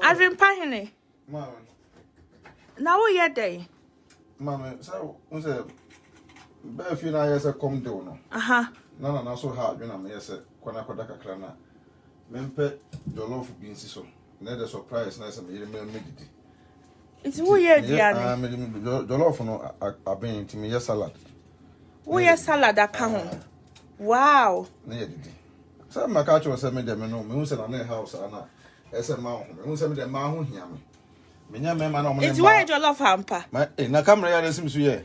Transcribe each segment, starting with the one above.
Adwenepahene. Mama. Now we are day. Mama, so who said, Bear Fina, yes, a come down. None are so hard when I'm yes, Quanakodaka Crana. Mempe, Jollof beans so. Neither surprise, nice and medity. It's weird, yeah. Jollof no, I've been to me, yes, salad. We are salad that come. Wow. Near some my catcher was sending them no, moons and a house, and as a mountain, who sent me the mountain here. It's why Jollof hamper. My in a camera, seems to ye.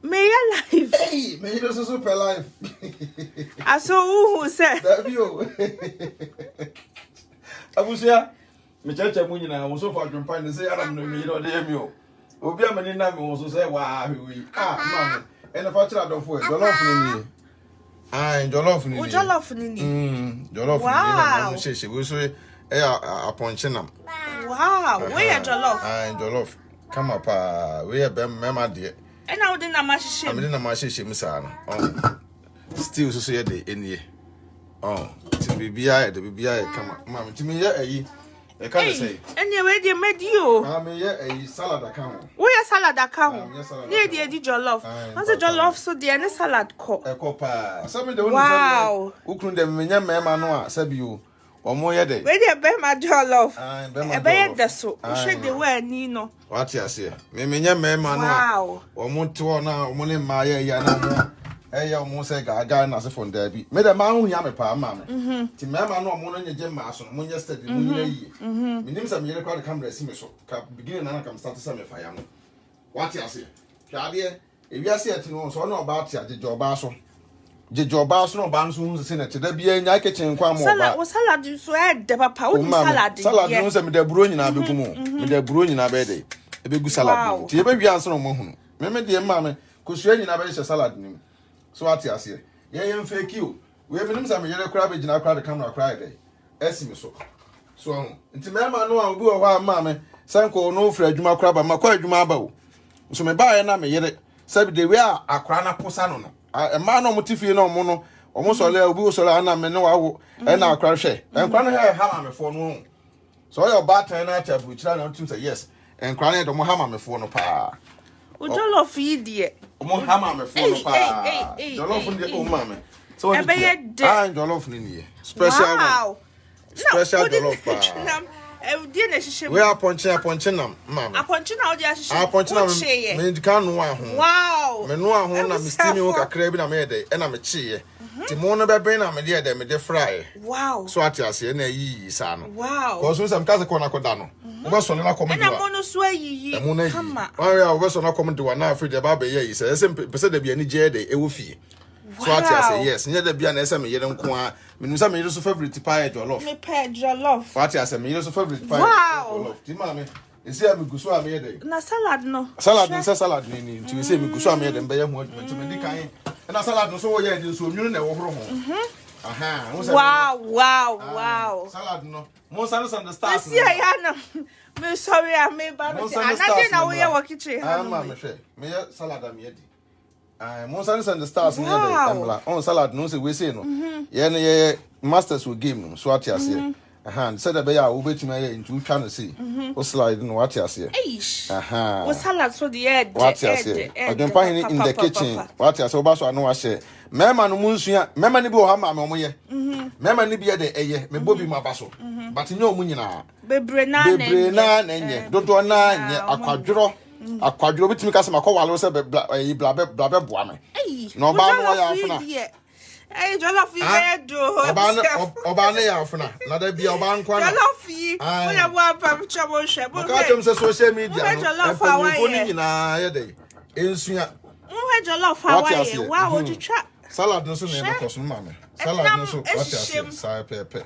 May your life. Hey, may you also super life. I saw who said that you. I was here. My church, I was so far from finding say, I don't know, you know, the emu. Obi a many names also say, wow, we mamma. And the father of food, Jollof in I Jollof in Jollof in Jollof. Wow, she was a ponchinam. Wow, we are Jollof. I Jollof. Come up, we are Mamma dear. And I didn't have much shame. I didn't have much shame, oh, still so say the in ye. Oh, to be the BBI come up, Mamma, to me, I can't say. And you already made you. I mean, a salad account. We are salad account. Near the Eddie Jollof. What's a Jollof so the any salad cook? A copa. Some of the wow. Who couldn't the young man said you or more day. Where they bear my Jollof. I bear the so. Shake the way, Nino. What you say? Me young man, wow. Or Montour now, money my yana. Hey, you almost say guy as a phone derby. Made a man who yampa, mamma. To mamma no more than your gem mason, when yesterday, me name some year crowd come rest me so. Beginning and I come start to send me fire. What you say? Claudia, if you are saying to so know about the job basso. The job basso no bounce wounds the senator. There be a kitchen quam. Salad was salad you swear, the papa salad. Salad knows them with the brewing in Abukumo, with the brewing in a bed. A big salad. The baby answer no more. Remember, dear mamma, could swear in a salad. So what you say? Yeah, fake you. We have been some yellow crab in our crowd camera cry day. Essim so. Into mamma no one will while mamma, Sanko no Fred Juma crab and Macoy Jumabo. So me buy a name yet. Said they were a crana posano. A man on motifi no mono, almost a little boo solana, no, and our crash. And crying her hammer for no. So your batter and I have which I don't say yes. And crying the Mohammed for no pa. Jollof idiot. Hammer me for pa. Jollof from the old mamma. So I Jollof in special. Wow. Special Jollof pa. We are punching them, mamma. Punching out the punching them. Can one. Wow. Menua home, I'm steaming a crab in a mede, and I'm a cheer. Timona Babena, my dear, them a fry. Wow. So I say, nay, son. Wow. Because some Casacona Codano. Was on a common. I'm on a sway ye. I was on a common to an after the Baba, yes, as simple, but there be any jade, a woofy. So I say, yes, near the Bian SM, you don't qua. Mean some years of favorite pie at your love. Me pay your love. What I say, years of favorite pie. Wow. Timame. Is here me guswa me day. Na salad no. Salad no salad ni to say me guswa me dem be ya ho to me dikan. Na salad no so wo ya dey so nwunu na wo horo ho. Aha. Wow. Salad no. Mo san the stars. See ya na. Me sorry am me ba no. Anade na wo ya wo kitchen ha. Ma me hwe. Me ya salad am ye di. Mo san the stars ni dey emla. On salad no say we say no. Ye na ye masters will game no so atiase. Aha, said that I will bet me into trying see. What's slide no what you say? Aha. What's salad so the edge? What you say? I don't find it in the kitchen. What you say? So I know I say. Mema no munsuya, mema ni bi o ha ma me ye. Mema ni bi ye de eye, me bobi ma baso. But nyo mu nyina. Bebre na nye. Dodo na nye akwadworo bitimi ka se makọ se bla boa me. No ba no ya afuna. Hey, Jollof you do. Oba na ya afuna. Na da bia oba nkwa na. Jollof yi. Wo ya bo apam chabo hwe. Bo ka tem se social media no. Jollof awaye. Ni nyina ye dey. Ensuya. Wo Jollof awaye. Wa wo twa. Salad no so na e koso ma me. Salad no so what you say? Sai pepe.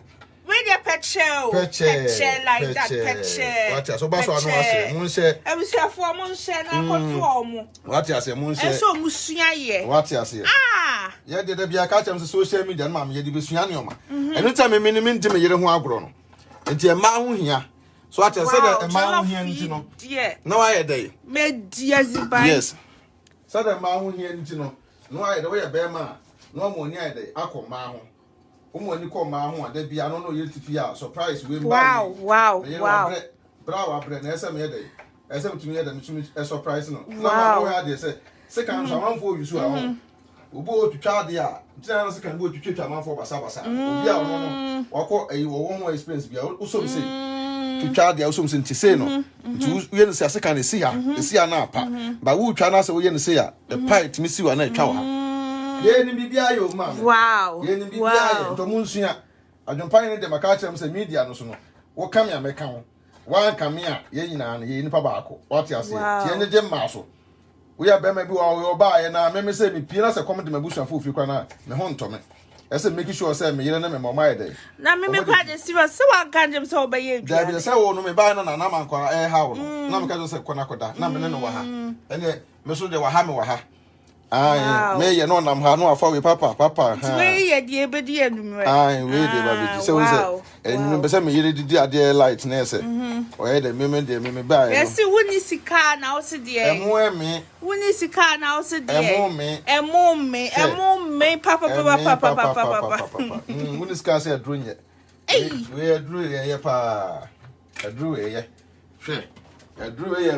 We dey peche like that peche. What you so ba so anu ase. Mun she. E bi se afo mun she na koto omo. What you say? Mun she. E so musua ye. What you say? Yeah, the be a catch on social media, mamma, ye be Suanioma. And no time a minimum to me, you don't want to grow. And a man here. So I said a man here, you know. No, I a day. Made yes. Said a man here, you know. No, I the way a bear man. No more near day. I call Maho. When you call Maho, there be I don't know you to fear. Surprise, we wow. Bravo, Brent, SM day. SM to me, a surprise. No, wow, they say, second, someone for you, so we go to Chardia. Chance can go to church a man for Basabasa. We are or a one experience. We also say to Chardia or something to say no. To say a second see her, the sea napa. But who try us away and say the pipe, Miss you and a cow. Yen be your mamma. Wow, yen be to Munsia. I don't find the Macachams and media no so. What come here, make count. One come here, yen and yen Pabaco. What you say? Yen Jim Marshall. We are maybe our buy and I may say me peanuts are coming to my bush and food you can me home to me. I said making sure say me you know my day. Now me quite serious so I can't just obey you. There be say oh no me buy na na man kwa how no. Na me ka just say konakoda na me no wa ha. Ene me so de wa ha me wa ha. Aye, me ye no nam ha no afa we papa. We ye die be die anumre. Aye, we de ba be. So we say enum be say me ye di ade light na say. Oye de me buy. Yes, woni sika na wo se de. Emo me. Woni sika na wo se de. Emo me papa. Woni sika say adru nye. We adru ye pa. Adru ye. Hwe. Adru ye.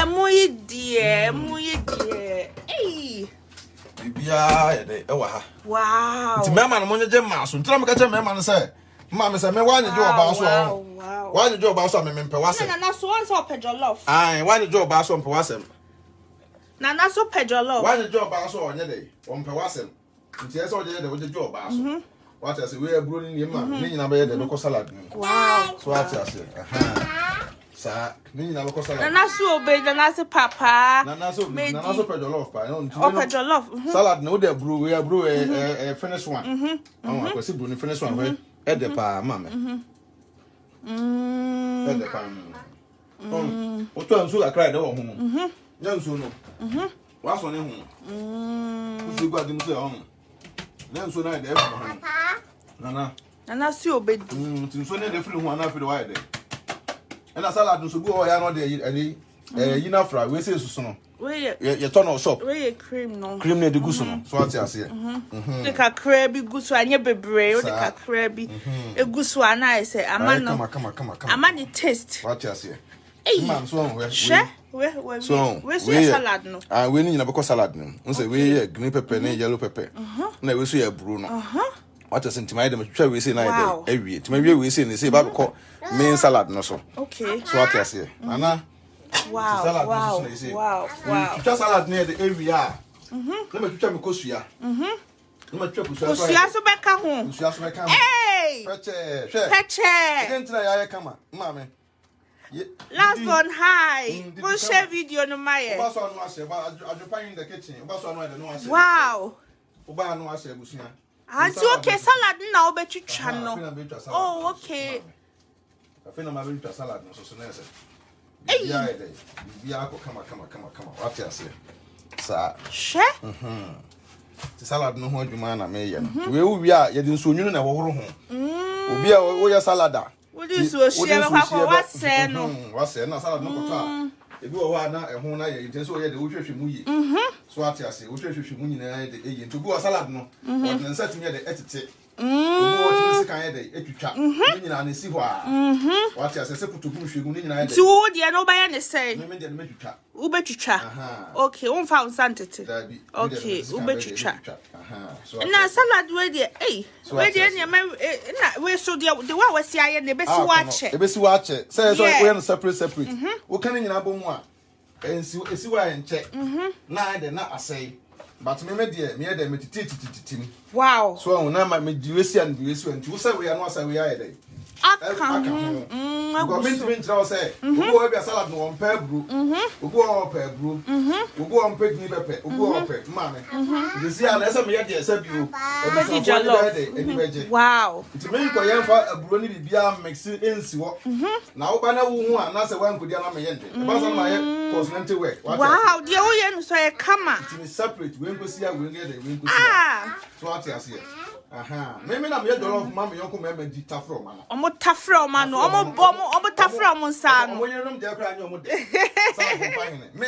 Emo ye die. Hey. Bibia ye de ewa ha. Wow. Nti mema no monye je maso. Nti na me ka che mema no say. Mama say me wan je oba so. Wow. Wan je oba so me mpe wasem. Na so wan so pejolof. Ai, wan je oba so mpe wasem. Na so pejolof. Wan je oba so onye de. O mpe wasem. Nti ese o je de o je oba so. What I say we abro ni ma. Ni nyina be ye de ko salad. Wow. So what I say. Aha. Sa ni nyina ko salad. Na so obe na so papa. Na so pejolof pa. O pejolof. Salad no de bro we abro finish one. Oh, I see bro ni finish one we. Edepa mama. Edepa. O to ansu la cry de wo hu. Nyansu no. Wa so ne hu. Usu gwa dim se on. Nyansu na de e hu. Nana si obedi. Tinso ne de firi hu ana firi wa de. Na salad nso go o ya no de yina fra we say susu no. You turn on shop. Where cream no. Cream ne de gusu no. So what you say? The kakra bi gusu anye bebre, o de kakra bi. E gusu ana I say ama no. Come. Ama the taste. What you say? Man so on we. So we salad no. Ah we ni na be salad no. We say we green pepper ne yellow pepper. Na we so ya buru no. What you say ntimai dem twa we say na e wie. Ntimai we say ne say ba ko main salad no so. Okay. So what you say? Ana Wow. Just salad near the area. Let me try me kosuya. Let me try kosuya so be ka ho. Kosuya so be ka ho. Hey! Peche. Again try ya kama. Mama. Last one high. We'll share video no my. Oba so anu ase, Adwenepahene in the kitchen. Oba so anu de no ase. Wow. Oba anu ase busuya. Auntie okay salad na obetwitwa no. Oh, okay. I feel na ma be salad no so na ese. Hey, yeah, come. What you say? Sir, she? The salad no hold you man na me we are ye din so nwunu na wo horo ho. Obi a wo ya salada. Wo di so share kwa wa se no. Wa se na salad no koto a. Ebi wo wa na ehun na ye tin so ye de wo hwehwe mu yi. So what you say? Wo hwehwe mu nyina de eyi. Nto bi wa salad no. Wo den set me de etete. Obo o ti kan ye de etwitwa. Ni nyina na si ho a. What you say se putu bu hwegu ni nyina de. Ti wo de na oba ya ne sei. Me de me twitwa. Wo betwitwa. Okay, won fa unsantete. Okay, wo betwitwa. Na salad we de we de na we so de wa wasi aye na be si wa che. E be si wa che. Say so we no separate. Wo kan nyina bo mu a. Esi wa enche. Na de na asai. But me de me titi. Wow. So na me diwesi and diwesi and you say we are no say we are there. Aka. Go me try say, go be salad no on pebru. Go on pebru. Go on pegni pepper. Go on pep. Mame. You see na say me dey say biu. Becky Jollof. Wow. It me ko yen fa aburo ni bibia mix ensi wo. Na wo ba na wo hu na say wan kodi na me yende. E ba so na ye continental work. Wow, dey wo ye no so e kama. It is separate. We go see we get we go see. So what you see? Aha. Me na me jollof mama yonko me di tafro man. Omo tafro man no. Omo tafro mo nsa no. Omo yenom de akra anya omo de. Sa Adwenepahene. Me.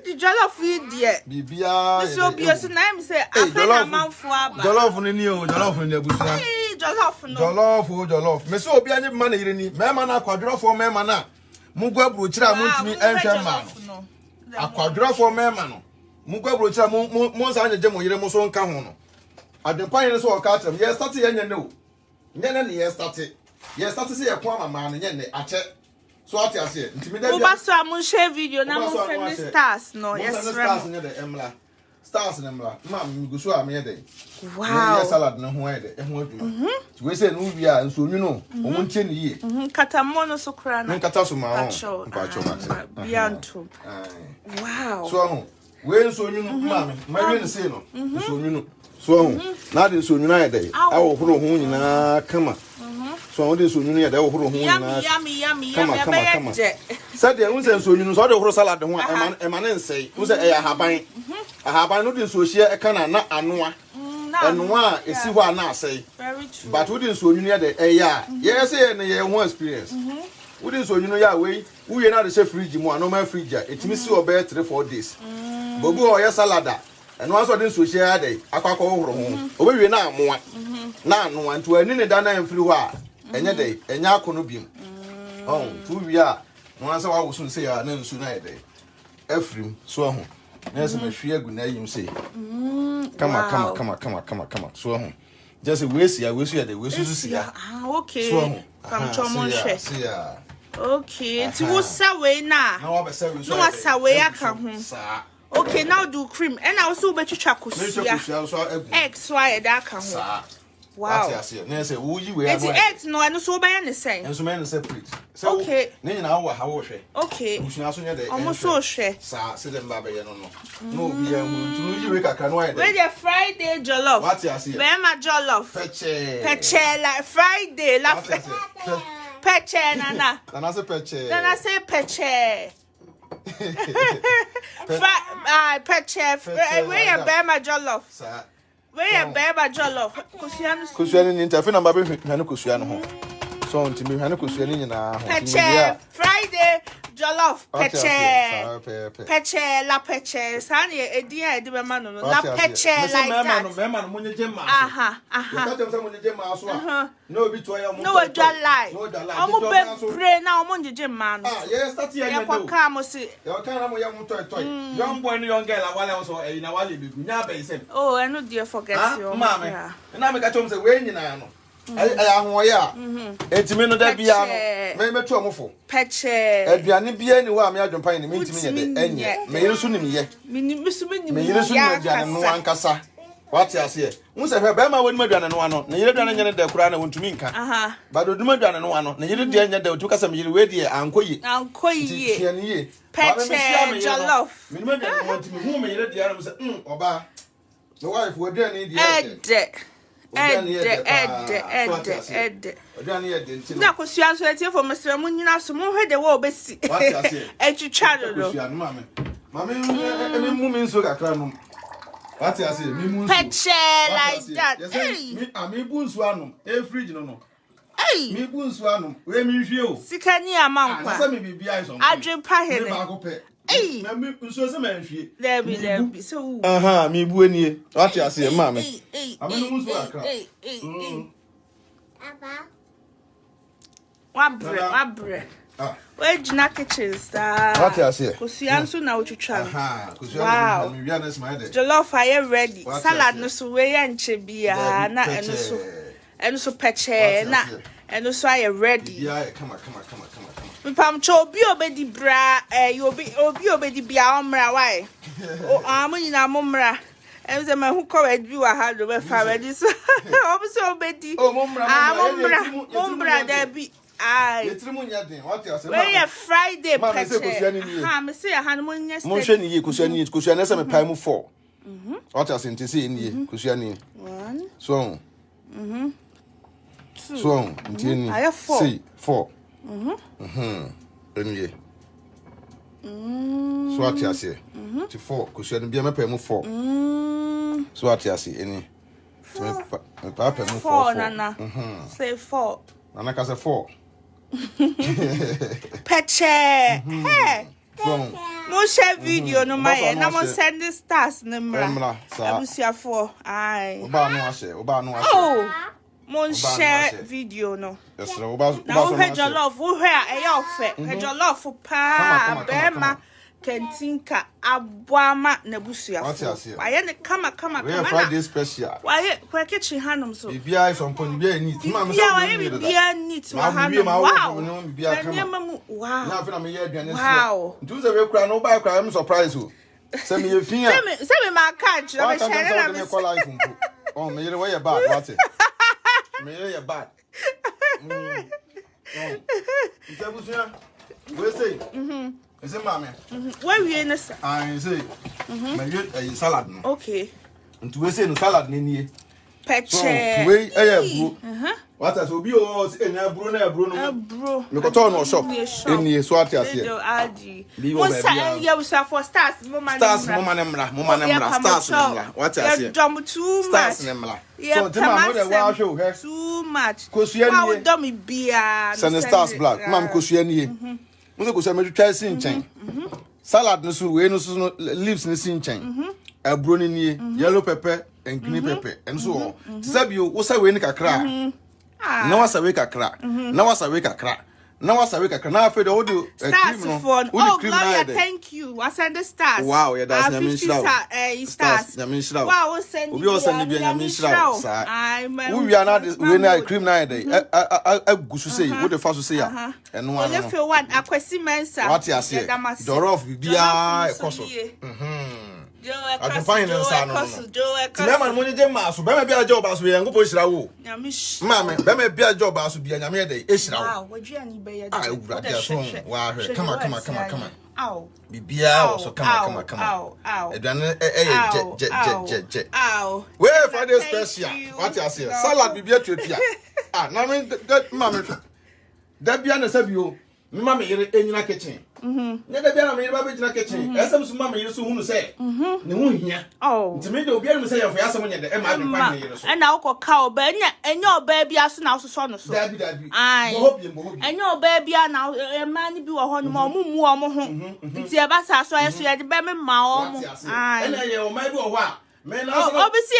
The jollof here. Bibia. So bia so na me say afena manfo aba. Jollof ni o, jollof ni abusia. Jollof. Me so obi anye man yire ni. Me ma na akwadrofo me ma na. Mugu abrochira muntimi enhwe ma no. Akwadrofo me ma no. Mugu abrochira mo sa anye mo yire mo so nka ho no. Adwenepahene so o ka atrem. Ye start ye nyene o. Nyene ne ye start. Ye start se ye ko amama no nyene ache. So ati ase. Ntimi da bia. Uba so am share video na mo send stars no. Yes, stars nye de emla. Stars nemla. Ma mi go so am ye de. Wow. Ye salad no ho ye de. E ho adwuma. We say no wi a nso nwu no. O nche ne ye. Katamo no so kra na. Nkata so ma ho. Mpacho bianto. Wow. So ho. We nso nwu no ma me. Ma we ne say no. Nso nwu no. So ho. Na de nso nwu na ye de. Awo horo ho nyina kama. So on dey so nyunu ya da ohoro ho nyina. Yummy. Said dey unse so nyunu so dey ohoro salad ho e ma ne nsei. Unse e ya haban. Haban no dey so hie e kana na anoa. Anoa esi ho ana asei. Very true. But we dey so nyunu ya de e ya. Yes e ne ye ho experience. We dey so nyunu ya we ye na dey say fridge mu anoma fridge a etimi si obe 3-4 days. Bobu o ye salada. Eno aso dey so hie ya dey akwakọ ohoro ho. Obewie na amoa. Na anoa nto ani ne da na mfiri ho a enye dey enya akono biem tu wi a no ansa wa wosun se ya na nsu na yede afrim so ho na se ma hwe agu na yim se kama so ho just we see ya dey we su see ya okay so ho come chomon share see ya okay ti wo sawe na wa be sawe so no wa sawe aka ho okay now do cream and also be twitwa kosia egg so ya da aka ho. Wow. Na say wo yi we anu. It's no anu so ba ya ne say. Enso me ne separate. So okay. Ne nyina wo ha wo hwe. Okay. Usua so nye de. Omo so hwe. Sa se dem ba be ye no no. No bi ya mu tunu yi we kakra no aye de. We dey Friday jollof. What you say? Be ma jollof. Peche like Friday la peche nana. Nana say peche. Nana say peche. Peche. We ya be ma jollof. Sa where ya beba jollof kusuani ni ntafe na mbabe hwanu kusuani ho so ntimi hwanu kusuani nyina ho peche Friday jollof peche la peche sani edi a edi bema no la peche like that mema no munyeje ma aha ka tem se munyeje ma so a no obi to ya mo no we don't lie omo be pray na omo njeje ma no yes start ya ya kwa ka mo si ya ka na mo ya mo toy young boy no young girl wale so e na wale be gunya be sem oh I no dear forget you mama na me ka chom se we nyina no I ahoya etimi no da bia no me metu omofo peche aduane bia ni wo am Adwenepahene ni mentimi ye de enye me yire so nim ye me yire so nim aduane no ankasa what ase ye mu se fe be ma woni aduane no ano na yire aduane nyene de kura na wontumi nka ba do dum aduane no ano na yire de nya de otu kasa me yire we de ankoyi peche jollof me nim aduane no wontumi hu me yire de ara mu se oba the wife wo de ni de Ed. Na kusua so etie for mesra mu nyina so mu hwede wo obesi. Etwitwa do. Mama me mu mi nso kakra no. What you say? Me mu nso. Peche like that. Me bu nso anum. E fridge no no. Hey. Me bu nso anum. We mi hwie o. Sika ni amankwa. Na say me bibia iso. Adwenepahene. Me ba ko pe. Hey. Me nso se me hwie. There be. So. Me bu anie. What you say, mama? Ame no mu nso akra. Papa. Wabre. We jina kitchen star. What you say? Kusua nso na otwitwa. Kusua me wia na smile there. Jollof are ready. Salad no so we ya nche bia na eno so peche na eno so are ready. Yeah, come. Pam cho obi obedi bra obi obedi bia omra why? O amu nyina momra. Enze ma hu ko we wa ha do be fa ready so. Obi so obedi. Oh momra there be. Ai. Yetrimu nya den. What you say? We Friday peche. Ha me say ha no nya stay. Mo hwe ni ye kusua na se me pai mu 4. What you say ntisi ni ye kusua ni. 1. So. 2. So ntisi ni. 4. Eniye. So what you say? 4 kusua ni bia me pai mu 4. So what you say? Eni. Me pai mu 4. Nana. Say 4. Nana ka say 4. Peche. Hey. Mo share video no my na mo send the stars no mra. Abusia 4. Ai. Oba no ase. Oh. Mon share video no. Yes, now we had your love, we had your love for pa bema kentinka abwama nebusia. Why come we are Friday special. Why kitchen hanum so bibia from pon bibia neat mama bibia neat wow wow now feel me hear aduane so do say we kura no buy kura am surprise o say me yefia say me ma catch na me share na me call life nko oh me yere where bad what me yere bad oh itabusia we say is it mama where we in this I say me get salad no okay nti we say no salad na nie peche we bro what as obi o enya bro na bro no bro me ko to no shop eni so ati ase mo say you for stars mo man stars what ase drum too much stars nemla so te ma no dey wa show he too much kosua nie how dom bia sun stars black mam kosua nie mo se kosua me twa sin chen salad no so we no so leaves ni sin chen abro ni nie yellow pepper and green pepper and so on sabio wo say we ni kakra na wasa we kakra na wasa we kakra na wasa we kakra na afede wo do cream no oh Gloria thank you I send the stars wow yeah that's nyamin shira stars nyamin shira wow send obi o send bi nyamin shira sa wo wi ana we na cream na dey agusu say wo de fa so say ya eno ano no feel one akwasi mensa what you say jollof bia ekoso Adwenepahene nsa no ti me mo je ma so be me bia job aso ye ngopo hira wo mama be me bia job aso bia nyame ye dey ehira wo wow waduani be ye dey ewurade aso wa hwe kama aw bibia so kama aduane je we Friday special what you say salad bibia tuapia na me mama da bia na sabio me mama yere enyina kitchen ne da bia na me yere ba be jina kitchen esem so mama yere so hunu say ne hu hia nti me de obi anu say yefo yasem nya de e ma Adwenepahene yere so na ukọ oba enya oba bia so na so no so dabi ai mo hobi enya oba bia na e ma ni bi wo ho no mo mu o ho nti e ba sa so yeso ye de be me ma o mo ai ena ye o ma bi wo ho a me na so obviously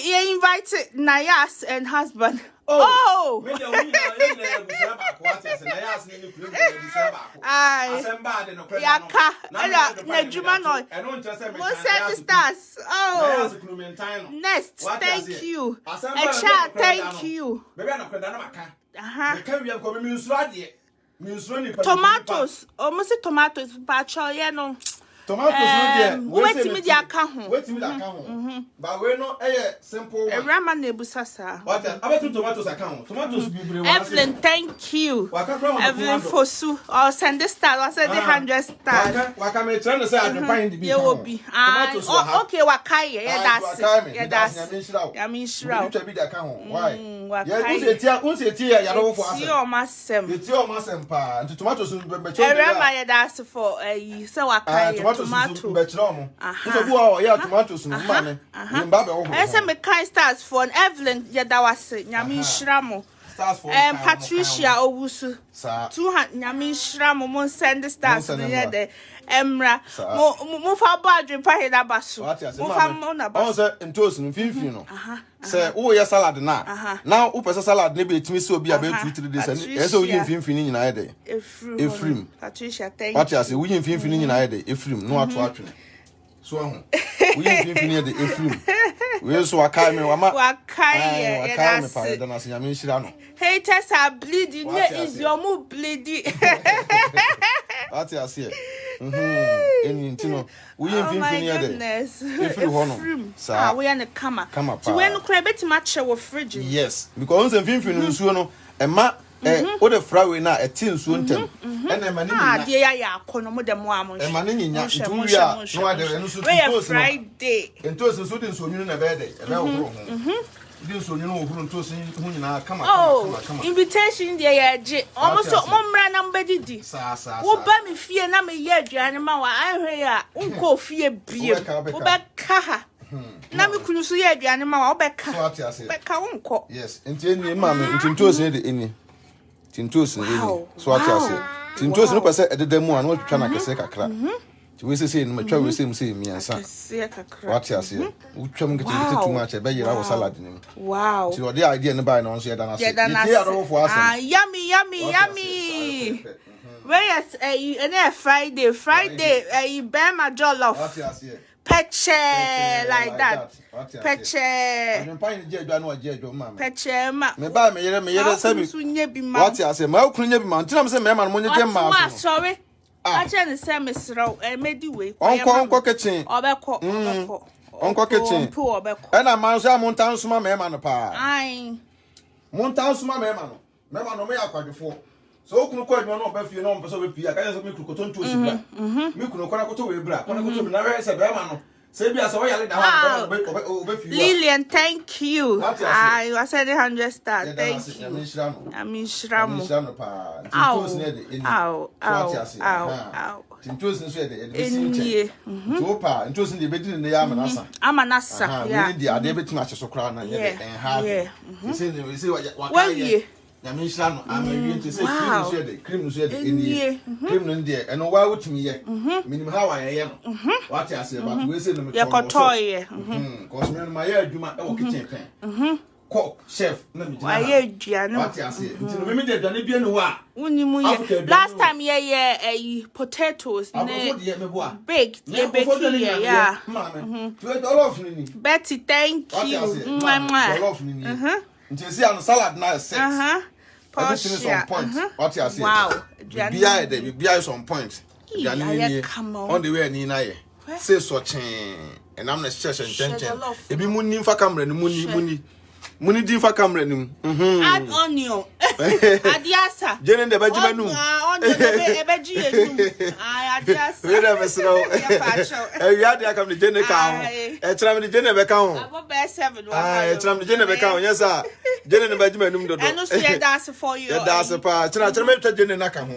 you invite Nayas and husband me de woni na ye na busia ba ko ati ase Nayas ni kure busia ba ko asemba de no kure na juma no eno nche se me send stars Nayas kunu mentan no next thank you Echa thank you bebe na kure na maka me kan wi ko me nsuro ade me nsuro ni tomatoes almost tomatoes pa cho ye no tomatoes no there wait me dia ka ho ba we no simple one rama na ebusasa what about tomatoes account tomatoes bibre one Evelyn thank you Evelyn Fosu or send the star or send the 100 stars waka me try no say Adwenepahene bi tomatoes okay wakai that's yamin shira bi da ka ho why ya unse tia ya do for asem eti o masem pa nti tomatoes be cho rama ya that's for say wakai tomato be chiro mo so bu o ya tomatoes no ma me mba be wo ho ese me kind stars for Evelyn ya da wase nyame nhira mo stars for Patricia Owusu 200 nyame nhira mo mon send stars no ya de emra mo fa ba Adwenepahene abaso mo fa mo na ba say entos no finfin no say wo ya salad na wo pesa salad na be etimi se obi aba 2-3 days e say wo yin finfin nyina ya de Efrim Patricia thank what you say wo yin finfin nyina ya de Efrim no ato atwene so ho wo yin finfin ya de Efrim we so wakai me wakai ya me pa da na se nyame nhira no haters are bleeding here is your move bleeding what you say eni ntino wo yin finfin ya de Efrim ho no sa we ya ne kama pa ti we no kra betima che wo fridge yes because on finfin nsuo no ema o de fry na eti nsuo ntem ena ema ni nya de ya akono mo de mo amon ema ni nya ntuwia no ade nsuo toast Friday entos nsuo de nsuo nyunu na be de ebe ohoro ho de nsuo nyunu ohoro ntos hu nyina kama invitation de ya je almost mo mra na mbedidi wo ba mi fie na me ye aduane ma wa ahwe ya unko fie bie wo be ka ha na me kunu so ye aduane ma wa wo be ka be ka unko yes enti eni ma me enti ntos ne de eni tintos ne eni so ati ase tintos no pese ededa mu an wo twitwa na kese kakra We say no matwa we say me ansa. What you say? We twam get too much e be yira was salad nim. Wow. So the idea no buy no so ye dana say. Yummy. Where is Friday Ghana Jollof. What you say? Peche like that. Peche. Adwenepahene jedwa no jedwa mama. Peche ma. Me ba me yere say me. What you say? Ma okunu nya bi ma. Ntinam say me ma no mo nye ma so. Sorry. I tell say me srow medi we. Onko kitchen. Obeko. Onko kitchen. E na man so amontan suma me ma no pa. Ai. Montan suma me ma no. Me ma no me akwadefo. So okunu ko adwo no ba fie no mpe so be pia. Ka say me kru kotonto osibra. Me kunu ko na koto we bra. Ko na koto me na we say be ma no. Say be so yale da ha be fie. Lillian, thank you. I was at 100 stars. Thank you. I mean Shramo. Ow. Tintos nso de be to pa ntos de be din na ya amanasa yeah we need ade betima acheso kra na ye de ha say why na me nshira no amawie nti say cream nso de enie cream no de eno wa wutumi ye minim ha wa ye no what you say but we say no me ye kotoye cause me no ma ye adwuma e wo kitchen pen cook chef na me why ye aduane what you say nti no me de aduane bia no wa unimu ye last time ye potatoes ne baked ye baked yeah all of ni Betty thank you nti say an salad na set everything on point. What you say? Wow. Be some point. On the way ni na ye. Say so chen. And I'm not church and chen. E be muni fa camera ni muni din fa camera ni. Add onion. Adiasa. Jenen de bajima num. Onion e beji enum. Adiasa. We dey mesro. E wi ade akam ni jenen ka ho. E tram ni jenen be ka ho. Abo be 7 wa. E tram ni jenen be ka ho. Yes sir. Jenen de bajima num dodo. And no say that's for you. That's pa. Tram me twa jenen na ka ho.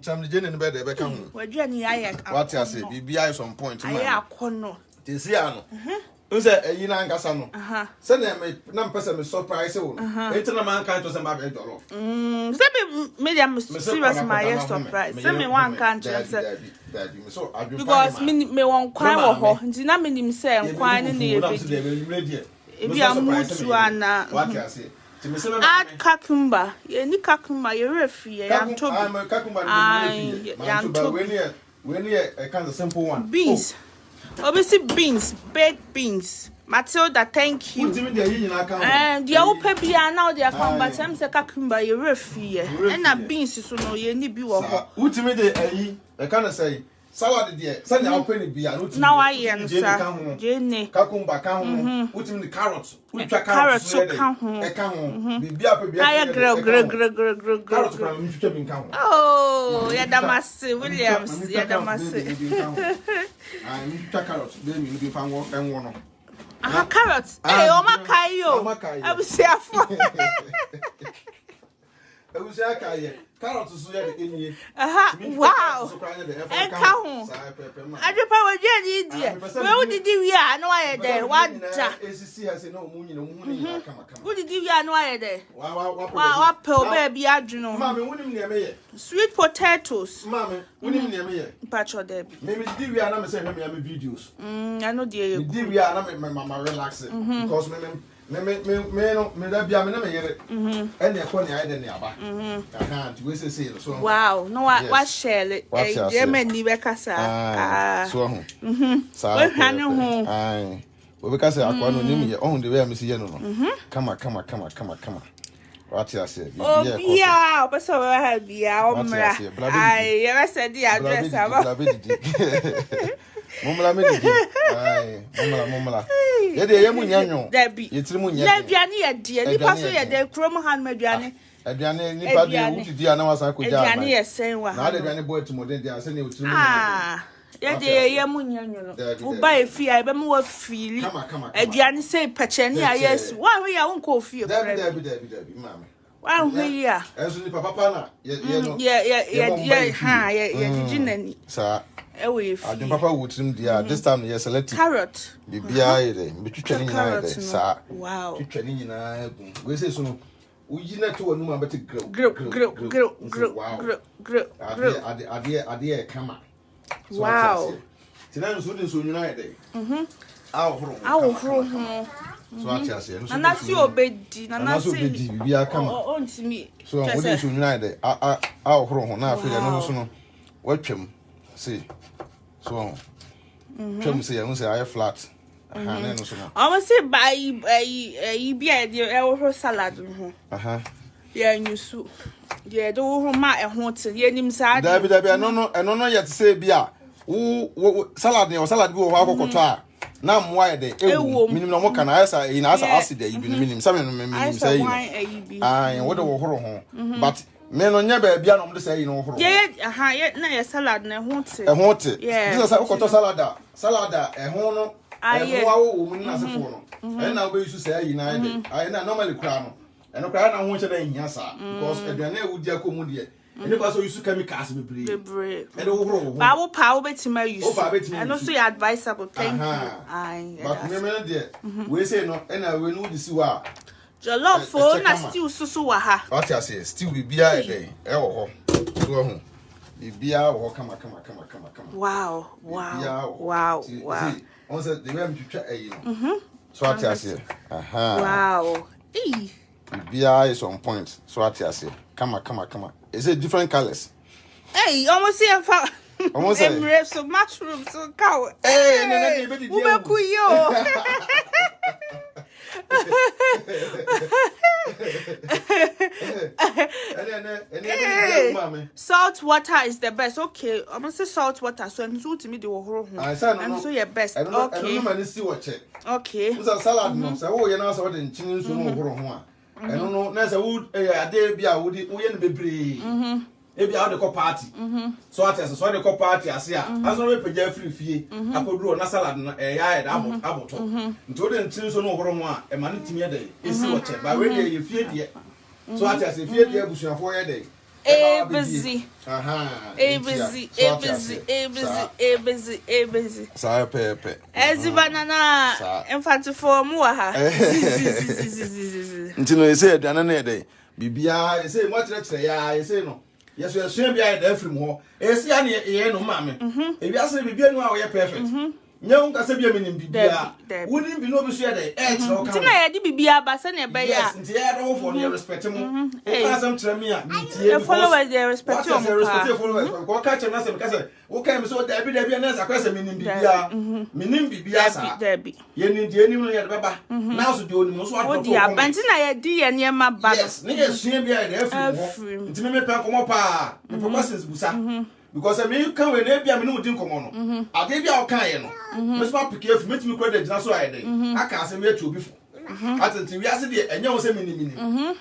Tram ni jenen be de be ka ho. Wadua ni aye. What you say? Bibia some point man. Aye akono. Ti see ano. Unse eyi na ngasa no. Se na me na mpese me surprise wo. Enti na man kan to se ma be jollof. Se me medium serious my surprise. Se me one kan to say. So because me won kwan wo ho. Nti na me nim se nkwan ne e be. Ebi amutu ana. What you say? Add cucumber. Ye ni cucumber ye refi ye am to. Cucumber when you a kind of simple one. Beans. Obviously beans, baked beans. Matilda, thank you. And the old peppy are now they are come, but I'm the cucumber, you refi, and that beans is no ye need be what. Ultimate, I kind of say salad, dear. Send our penny be now I am Jenny. Cucumber, come, ultimate carrots, carrots, oh, Yadamasi, Williams, Yadamasi. I'm carrots, then you can find one and one. Carrots, hey, oh, my kayo. I will say, I will say, carrots in here. Wow. And count. I do power Jenny. Where did you know I there? What is no moon? Who did you know there? Wow, baby, Adjuno. Sweet potatoes. Mammy, we didn't near me. Patch or Debbie. Maybe we are not saying videos. I know, dear. We are not my mamma relaxing because me that be a minute and they're funny. I didn't have we say so. Wow, no, what shall it? Germany, Becassa. So, aye. Well, because I can't name you own the way I'm seeing. Come on. What you say? Oh, yeah, but so I have the I ever said the address. Mumla mediji. Ai, mumla. Ye de yemu nyanyo. Debi. Yetirimu nyanyo. Aduane ye de, nipa so ye de krom han maduane. Aduane nipa de wutidi ana wasan ko ja. Aduane ye sen wa. Na aduane boy timoden de ase ne wutirimu. Ye de yemu nyanyo no. Wo ba efi ai be mu wa fili. Aduane sei peche ne ayesu. Wa hwe ya won ko fie. Debi, mama. Wa hwe ya. Enso ni papa na ye no. Ye jinani. Sa Ewe Papa would trim dear. This time yes select carrot. Bibia be training sa. Wow. Training na we say so. We na to anu better grill. Ade kama. Wow. Tonight so din so nyuna ede. Ahoro. So atiase. Na si obedi, na si obedi bibia kama. Ontimi. So wo din so nyuna ede. Ahoro ho na afi no so no. Watwem. See. So twem say you say I flat. Na no so no. I say buy bia de e salad ho. Yeah, nyusu. Yeah, do ho ma e ho te. Ye nim sa. Dabi no yet say bia. Wo salad ne o salad bi wo ho akokoto a. Na mwa e de ewu minim na mo kana asa ina asa acid e bi minim sa minim say. Ah, wo de wo horo ho. But me no nya ba bia no mo de say no horo. Yeah, na ye salad na ho te. E ho te. This say akokoto salad e ho no. E ho awo wo na se fo no. E na obe yusu say ina e de. Ai na normally kura no. E no kura na ho che da hia sa because aduane e wudi akomu de. And if I saw you chemicals, be brave. And overall, I will power to my use. And also, your advisable. Thank you. But remember, dear, we say no, and I will know this. You are Jollof phone, still so. What I say, still be beer a day. Oh, the beer or come. Wow. On said the way to try. So what I say, wow. The beer is on point. So what I say, come. Is it different colors? Hey, almost here for almost embrace of mushrooms so cow. Hey, salt water is the best. Okay, I'm gonna say salt water. So I'm to me the whole. I'm so your best. Okay. I don't know see what check. Okay. Who's salad? No, so oh, you know, so the chin so no. I don't know. There's a wood a day be a wood be brave. Maybe out the party. So I tell so the party as here. As no pay free fee. I could do a salad about. Until then, since no one a man to me a day. Is what by when you fear yet. So I tell you, fear the bush for a day. Busy. Busy. Sorry, Pepe. As the banana, in fact, for more. Until you said, Dana day. Bibia, you say, what let's say, I say no. Yes, we are sure behind every more. It's the no mammy. If you ask me, be no perfect. No, that's a meaning Bibia. Wouldn't be no share the edge or come. I did Bibia, but send a bay. Yes, and the air over near respectable. Some Tremia, followers, they respect your followers. Go catch a message because what came so Debbie and as a question meaning Bibia. Meaning Bibia, Debbie. You need the enemy at Baba. Now, so do most what the Benton I did and near my bags. Niggas, she be every to me, Pacomopa, the proposals, Busa. Because I mean, you come when they be a minute in common. I gave you our kind. Miss Papa Cave, make me credit, that's why I can't say me to before. I think we are sitting and you say mini.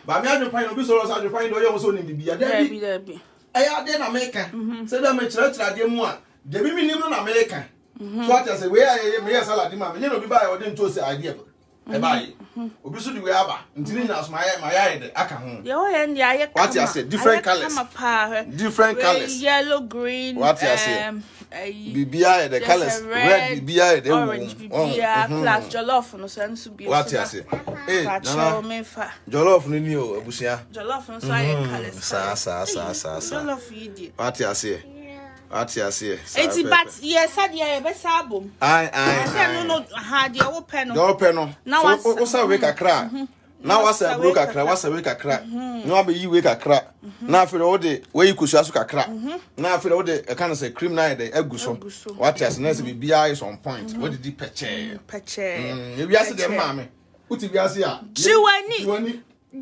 But me, I don't find a bit of I find your own in the beer. Debbie. I are then American. Said I'm a church like them one. The women in American. So I say, where I am, yes, I did, you know, be by or didn't toast the idea. I buy. Obviously, we have until now, my eye, I can. Your hand, yeah, what I said, different colors. Different colors. Yellow, green. What I say? BBI, the colors. Red, BBI, the orange, BBI, plus Jollof, no sense to be. What I say? Hey, Jollof, no new, Busia. Jollof, no colors. Sa. Jollof, what I say? What you say? It's but yes, I dear best album. I no hard your open. No open. Now what's a week a crack? Now what's a broke a crack? What's a week a crack? No, be you wake a crack. Now for all the way you could ask a crack. Now for all the kind of say cream night, the egg. What has next be BI is on point. What did you patch? If you ask them, mammy, what if you ask ya?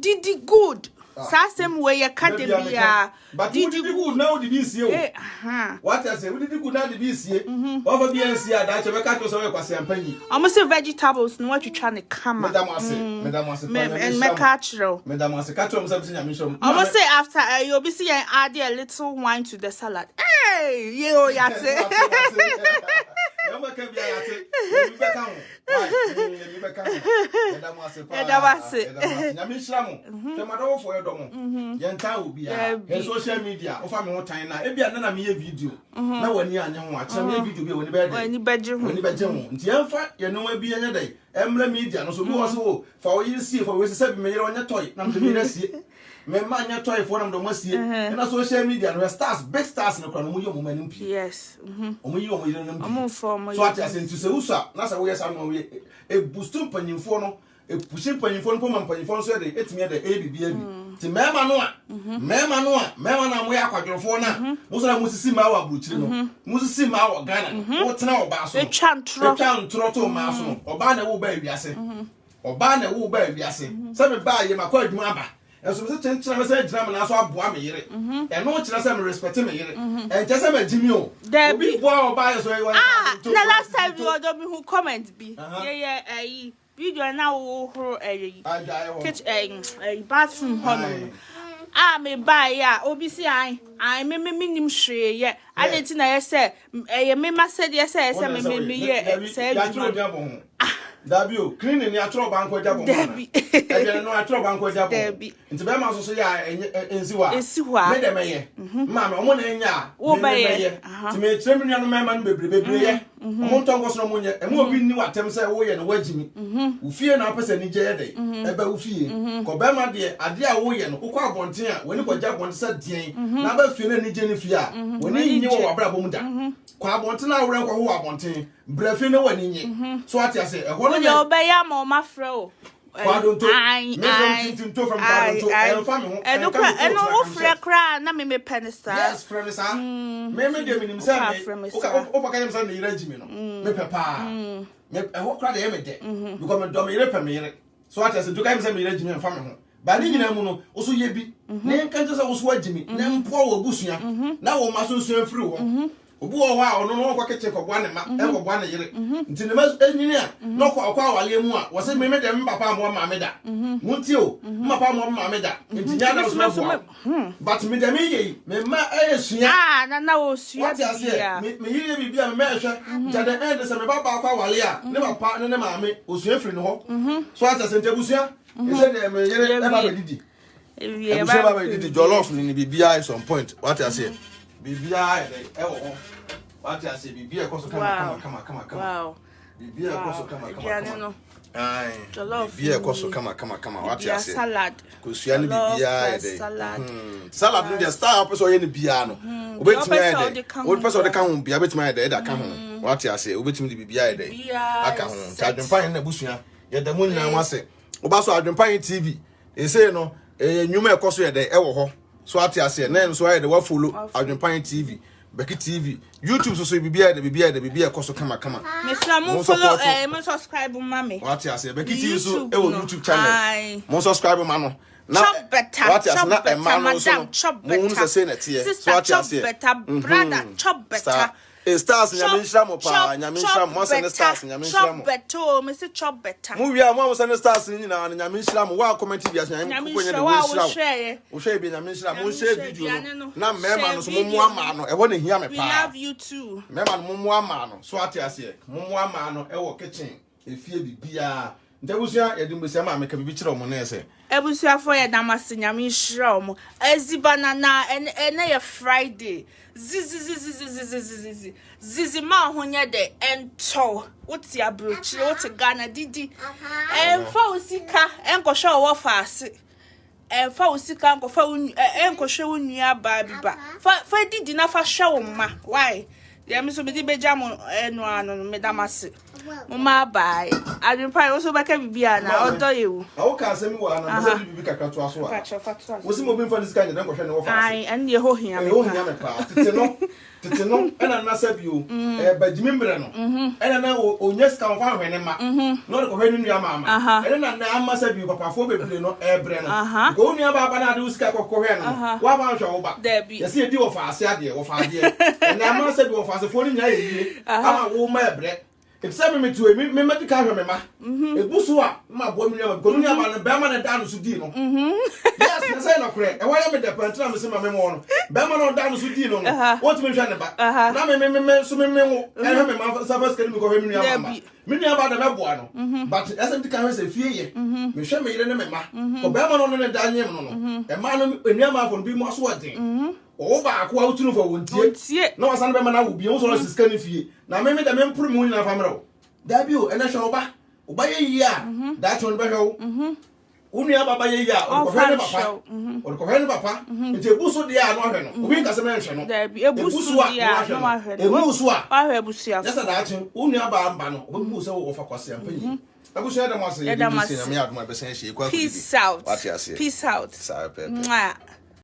Did it good. Sasem way academia. But did you good now? Did you see? What I say? What did you good now? Did you see? Over BNC, that you cut yourself a penny. Almost vegetables, and what you trying to come. Madam, and my catcher. Madam, I catch something. I must say, after you'll be seeing, add a little wine to the salad. Hey, you, social media, offer me one time now. If you are video, now when you are young, watch video when you bedroom. You know, be another day. Emblem media, no so also for you see for we 7 million on your toy. Now to me, me man ya toy for them do masie na social media no stars big stars no kra no mo manim pi yes omo yi omo yire no omo form so ati asentu se usa na se wo yes am no e boost mpanyimfo no e push mpanyimfo no poma mpanyimfo no so de etimi de ABB ti mema no na mo ya kwadworofo na mo so na mo sisi ma wa buruchiri no mo sisi ma wa Ghana wo tena oba so etwa ntro to ma so oba na wo ba wiase oba na wo ba wiase se me ba ye makwa adwuma aba enso se chenchena me se gyina me na so aboa me yere e no kyerɛ se me respect me yere e kyerɛ se me gimi o obi boa oba ye so ye na last time you do me who comment bi yeah video na wo horo kitchen bathroom hono me buy ya obi si me nim hwe ye adeti na ye se me ma se de se me ye se bi Dabio cleaning ni atro banko jabo Dabi e no atro banko jabo Dabi nti be ma so ya ensiwa me de meye ma me omo na enya wo be ye ti me trem nua no mema no bebre ye omo ntongo so no mo nye e mo obi ni watem se wo ye no wagimi wo fie na apese ni je ye de e ba wo fie ko be ma de ade a wo ye no kokọ abonten a woni ko jabo nsa dien na ba fie na ni je ni fie a woni nyi wo wabra bom da ko abonten a wo ren ko wo abonten bra fie na wani nye so ati ase e ho you obey ya ma ma frɛ o Kwadonto from Kwadonto and family and no frɛ kra na me penisa yes friend sir me de minim say o pa kan say me yira jimi no me pepa me e ho kra de me de because me do me yira pe me yire so ati say to kan say me yira jimi family ho ba ni nyina mu no o so ye bi ne kan say o so ajimi na mpo wo busua na wo ma so nsuan firi ho obu o ha ono no kwa kitchen ko bua ne ma e ko bua ne yire nti ne ma enyini a no kwa awale mu a wo se me de papa mo ma me da munti o papa mo ma me da nti nya na so bua but me de me yi me ma esua na wo sua bia me yire bibia me ehwe ja de end se me baba kwa awale a ne papa ne ma me osua firi no ho so ata se ntebusua e se de me yire e ba bedidi e ba bedidi jollof ni bibia at some point what I say bibia e wo what I say bibia koso kama wow bibia koso kama ai jollof bibia koso kama what I say salad kusua ni bibia salad no dey star person ye ni bia no obetimi e dey old person dey kan ho bia obetimi e dey da kan ho what I say obetimi di bibia e dey aka ho Adwenepahene na busua ye da mu nyina wase oba so Adwenepahene TV e say no nyuma e koso ye dey e wo ho so what I say na so ye dey wa follow Adwenepahene TV BeckyTv YouTube so bibia koso kama me mo follow mo subscribe mama what I say BeckyTv so e wo YouTube channel mo subscribe ma no na what I say na e ma no so mo se say na tie so what I say brother chop better stars nyamenhira mo pa nyamenhira mo se stars nyamenhira mo chop better me se chop better mo wia mo se stars nyina nyamenhira mo wa comment bi asa nyamenhira wo hwe bi nyamenhira mo share video no na mema no so mo ama no e ho na hia me pa we love you too mema no mo ama no so ate ase mo ama no e wo kitchen e fie bibia ntabusia ye dimbusia ma me ka bibi kire mo na ese ebusia for ye damase nyamenhira mo azibana na ene ye Friday zizi ma honye de ento woti abrochi woti Ghana didi enfa osika enkohwe wo faase enfa osika enkohwe wo nua ba biba fa didi na fa hwe wo ma why ya mi so me di beja mo eno ano me damase mama bye Adwenepahene so beka bibia na odo yewu awo ka asemi wo ana me bibi kakra to aso a wo si mo bi mfa disika nyina enkohwe ne wo faase ai an ye ho hia me pa tete no ena na sabio bajimi mbre no ena na onye ska wo fa hwene ma no de ko hwene nua mama ena na ama sabio papa fo bebre no ebre no ko nua baba na de uska ko hwe no wa fa hwe wo ba yesi edi wo faase ade wo faade ena ama sabio wo faase fo ni nya yie ama wo ma ebre except me to me medical hwe me ma ebusu a ma bo me nua ko nua ba no be ma na da no so di no yes na say no kure e wa ya me de pantra me se ma me mo no be ma no da no so di no what me hwe ne ba na me so me wo e hwe me ma service kani me ko hwe me nua mama me nua ba da me bo no but SMT kan hwe se fie ye me hwe me yire ne me ma ko be ma no ne da nyem no no e ma no enua ma fo bi mo so odin o ba ko awtunu fo wontie na wasan be ma na wo bi wo so siska ne fie na me da me mpuru mu nyina famra o da bi o ene hwe oba ye yi a that one be hwe Unia baba ye ya, o ko papa. O ko papa. Nti ebusu de a no hwe no. Obi nka se men hwe no. Da bi ebusu de a no ma hwe. Ebusu a. Wa hwe ebusu a. Yesa da ache, unia ba amba no. Obi bu se wo fa kwase ampanyi. Abusu ya da mo ase. Ya da mo ase. Na me adoma be sen hye kwa. Peace out. What you say? Peace out. Sa pepe. Mwah.